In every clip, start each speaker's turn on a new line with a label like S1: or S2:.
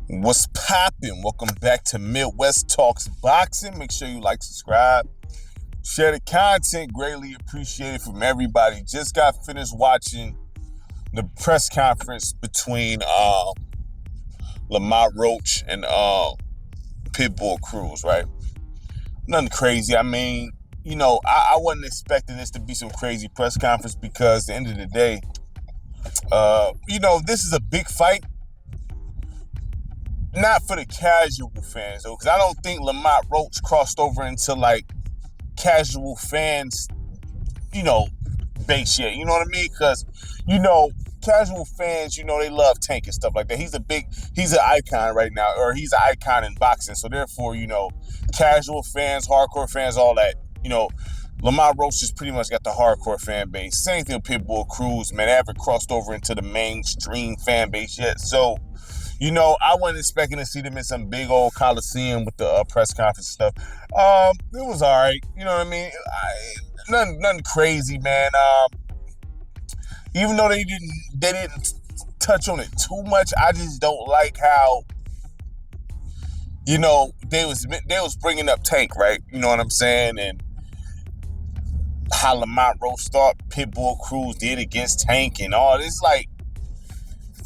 S1: What's poppin'? Welcome back to Midwest Talks Boxing. Make sure you like, subscribe, share the content. Greatly appreciated from everybody. Just got finished watching the press conference between Lamar Roach and Pitbull Cruz, right? Nothing crazy. I mean, I wasn't expecting this to be some crazy press conference because at the end of the day, this is a big fight. Not for the casual fans though, because I don't think Lamont Roach crossed over into like casual fans, base yet. You know what I mean? Because casual fans, they love Tank and stuff like that. He's an icon right now, or he's an icon in boxing. So therefore, casual fans, hardcore fans, all that. Lamont Roach just pretty much got the hardcore fan base. Same thing with Pitbull Cruz, man. They haven't crossed over into the mainstream fan base yet. So I wasn't expecting to see them in some big old coliseum with the press conference stuff. It was all right. You know what I mean? Nothing crazy, man. Even though they didn't touch on it too much, I just don't like how they was bringing up Tank, right? You know what I'm saying? And how Lamont Roach thought Pitbull Cruz did against Tank and all this, like.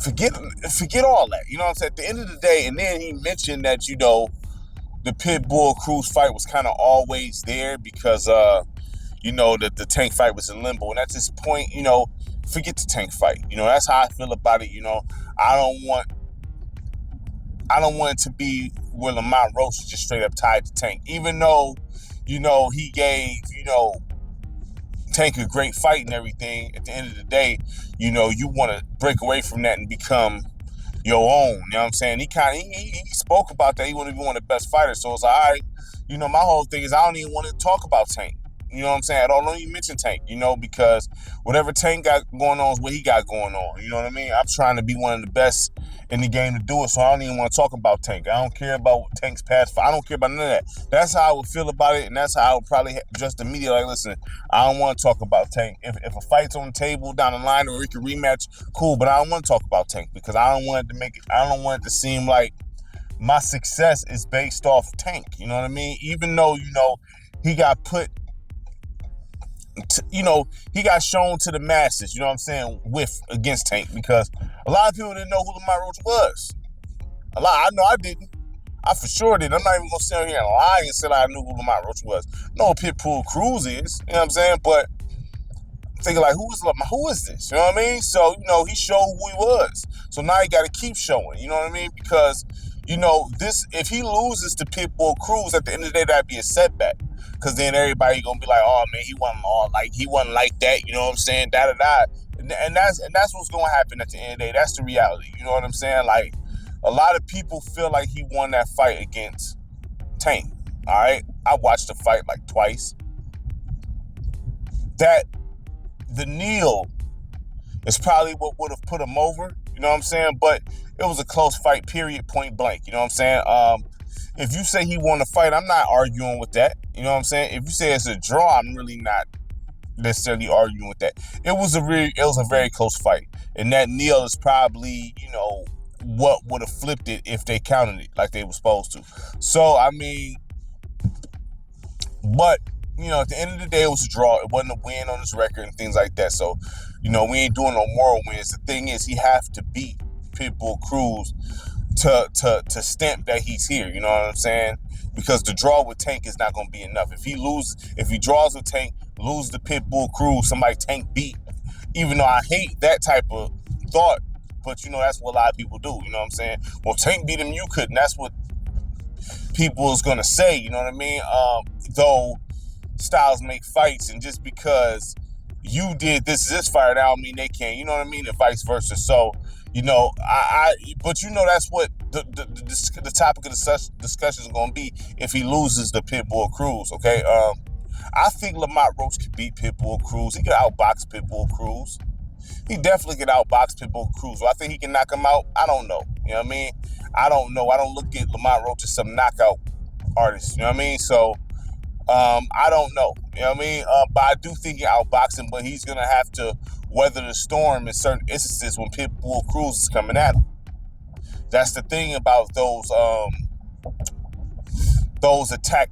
S1: Forget all that. You know what I'm saying? At the end of the day, and then he mentioned that, the Pitbull Cruz fight was kind of always there because, that the Tank fight was in limbo. And at this point, forget the Tank fight. That's how I feel about it. I don't want it to be where Lamont Roach is just straight up tied to Tank. Even though, he gave, Tank a great fight and everything. At the end of the day, you want to break away from that and become your own. You know what I'm saying? He spoke about that. He wanted to be one of the best fighters. So it's like, all right, my whole thing is I don't even want to talk about Tank. You know what I'm saying? I don't even mention Tank, because whatever Tank got going on is what he got going on. You know what I mean? I'm trying to be one of the best in the game to do it, so I don't even want to talk about Tank. I don't care about Tank's past fight. I don't care about none of that. That's how I would feel about it, and that's how I would probably address the media. Like, listen, I don't want to talk about Tank. If a fight's on the table down the line or we can rematch, cool, but I don't want to talk about Tank because I don't want it to seem like my success is based off Tank. You know what I mean? Even though, he got put he got shown to the masses, you know what I'm saying, against Tank, because a lot of people didn't know who Lamont Roach was. I know I didn't. I for sure didn't. I'm not even gonna sit here and lie and say I knew who Lamont Roach was. No, Pitbull Cruz is, you know what I'm saying? But I'm thinking like, who is this? You know what I mean? So, he showed who he was. So now he gotta keep showing, you know what I mean? Because, if he loses to Pitbull Cruz, at the end of the day, that'd be a setback. Because then everybody gonna be like, oh man, he wasn't like that, you know what I'm saying? Da da da. And that's what's gonna happen at the end of the day. That's the reality. You know what I'm saying? Like, a lot of people feel like he won that fight against Tank. Alright? I watched the fight like twice. That the kneel is probably what would have put him over, you know what I'm saying? But it was a close fight, period, point blank. You know what I'm saying? If you say he won the fight, I'm not arguing with that. You know what I'm saying? If you say it's a draw, I'm really not necessarily arguing with that. It was a very close fight. And that kneel is probably, what would have flipped it if they counted it like they were supposed to. So, I mean, but, at the end of the day, it was a draw. It wasn't a win on his record and things like that. So, we ain't doing no moral wins. The thing is, he have to beat Pitbull Cruz to stamp that he's here, you know what I'm saying? Because the draw with Tank is not going to be enough. If he draws with Tank, lose the Pitbull Cruz, somebody Tank beat, even though I hate that type of thought, but that's what a lot of people do, you know what I'm saying? Well, Tank beat him, you couldn't. That's what people is going to say, you know what I mean? Though styles make fights, and just because you did this fight, I don't mean they can't, you know what I mean? And vice versa. So, but that's what the topic of the discussion is going to be if he loses the Pitbull Cruz, okay? I think Lamont Roach could beat Pitbull Cruz. He could outbox Pitbull Cruz. He definitely could outbox Pitbull Cruz. I think he can knock him out. I don't know. You know what I mean? I don't know. I don't look at Lamont Roach as some knockout artist. You know what I mean? So, I don't know. You know what I mean? But I do think he outbox him, but he's going to have to weather the storm in certain instances when Pitbull Cruz is coming at him. That's the thing about those attack.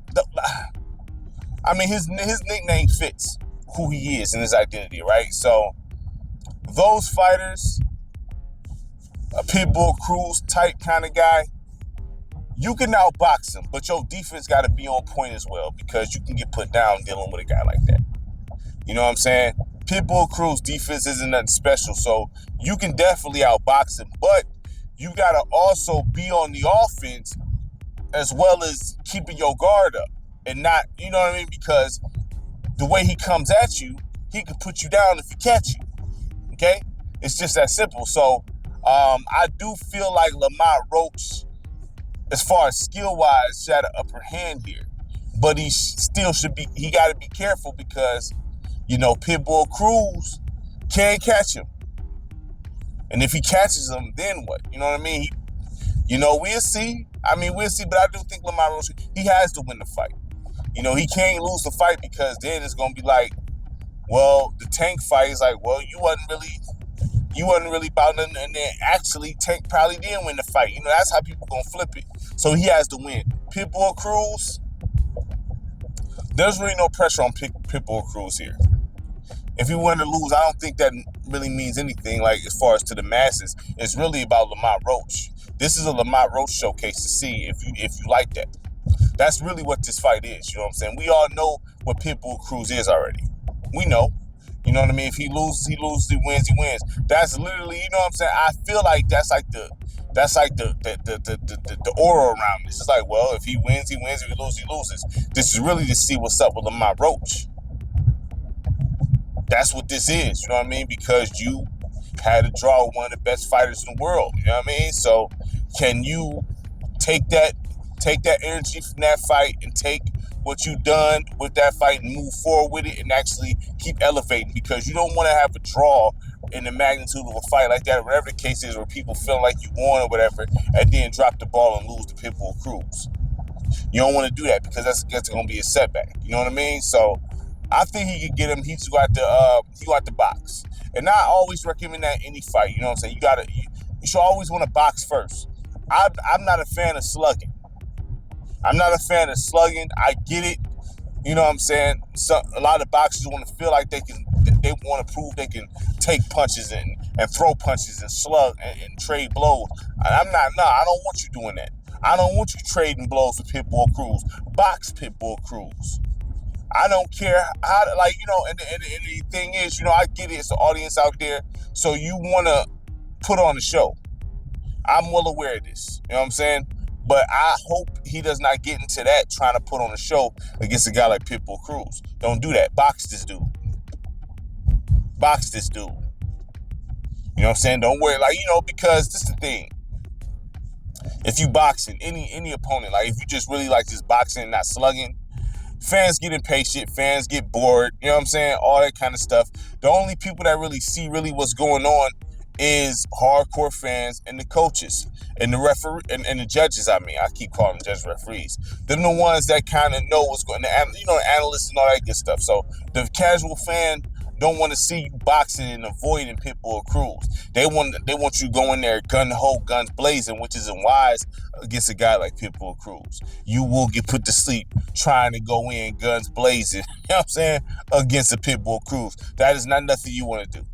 S1: I mean, his nickname fits who he is and his identity, right? So those fighters, a Pitbull Cruz type kind of guy, you can outbox him, but your defense got to be on point as well, because you can get put down dealing with a guy like that. You know what I'm saying? Pitbull Cruz defense isn't nothing special, so you can definitely outbox him, but you got to also be on the offense as well as keeping your guard up and not, you know what I mean? Because the way he comes at you, he can put you down if he catch you. Okay? It's just that simple. So I do feel like Lamont Roach, as far as skill-wise, had an upper hand here. But he still should be, he got to be careful because, you know, Pitbull Cruz can't catch him. And if he catches him, then what? You know what I mean? We'll see. We'll see, but I do think Lamont Roach, he has to win the fight. You know, he can't lose the fight, because then it's going to be like, well, the Tank fight is like, well, you wasn't really about nothing, and then actually Tank probably didn't win the fight. You know, that's how people going to flip it. So he has to win. Pitbull Cruz, there's really no pressure on Pitbull Cruz here. If he win or lose, I don't think that really means anything, like, as far as to the masses. It's really about Lamont Roach. This is a Lamont Roach showcase to see if you like that. That's really what this fight is, you know what I'm saying? We all know what Pitbull Cruz is already. We know. You know what I mean? If he loses, he loses. He wins, he wins. That's literally, you know what I'm saying? I feel like that's like the aura around this. It's like, well, if he wins, he wins. If he loses, he loses. This is really to see what's up with Lamont Roach. That's what this is, you know what I mean? Because you had to draw one of the best fighters in the world, you know what I mean? So can you take that energy from that fight and take what you've done with that fight and move forward with it and actually keep elevating? Because you don't want to have a draw in the magnitude of a fight like that, whatever the case is, where people feel like you won or whatever, and then drop the ball and lose to Pitbull Cruz. You don't want to do that, because that's going to be a setback. You know what I mean? So I think he could get him. He's got the box. And I always recommend that in any fight. You know what I'm saying? You should always want to box first. I'm not a fan of slugging. I get it. You know what I'm saying? So a lot of boxers want to feel like they want to prove they can take punches and throw punches and slug and trade blows. I don't want you doing that. I don't want you trading blows with Pitbull Cruz. Box Pitbull Cruz. I don't care how, and the thing is, I get it, it's the audience out there, so you want to put on the show. I'm well aware of this, you know what I'm saying? But I hope he does not get into that, trying to put on a show against a guy like Pitbull Cruz. Don't do that. Box this dude. You know what I'm saying? Don't worry, because this is the thing. If you boxing, any opponent, like if you just really like this boxing and not slugging, fans get impatient, fans get bored, you know what I'm saying? All that kind of stuff. The only people that really see what's going on is hardcore fans and the coaches and the referee and the judges. I keep calling them judges, referees. They're the ones that kind of know what's going on, the analysts and all that good stuff. So the casual fan don't want to see you boxing and avoiding Pitbull Cruz. They want you going there gun-ho, guns blazing, which isn't wise against a guy like Pitbull Cruz. You will get put to sleep trying to go in guns blazing, you know what I'm saying, against a Pitbull Cruz. That is not nothing you want to do.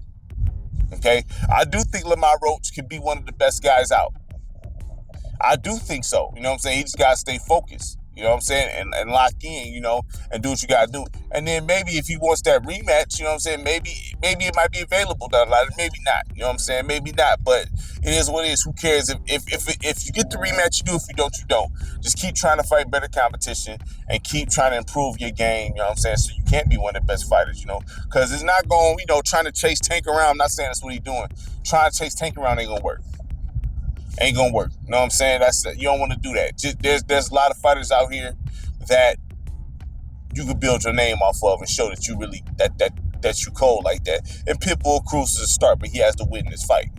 S1: Okay? I do think Lamont Roach can be one of the best guys out. I do think so. You know what I'm saying? He just got to stay focused. You know what I'm saying? And lock in, and do what you got to do. And then maybe if he wants that rematch, you know what I'm saying? Maybe it might be available down the line. Maybe not. You know what I'm saying? Maybe not. But it is what it is. Who cares? If you get the rematch, you do. If you don't, you don't. Just keep trying to fight better competition and keep trying to improve your game. You know what I'm saying? So you can't be one of the best fighters, because it's not going, trying to chase Tank around. I'm not saying that's what he's doing. Trying to chase Tank around ain't going to work. Ain't gonna work. You know what I'm saying? You don't want to do that. There's a lot of fighters out here that you could build your name off of and show that you really that you cold like that. And Pitbull Cruz is a start, but he has to win this fight.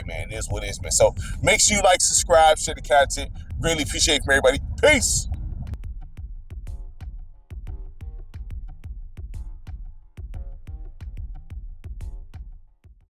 S1: Man. It is what it is, man. So make sure you like, subscribe, share the content. Really appreciate it from everybody. Peace.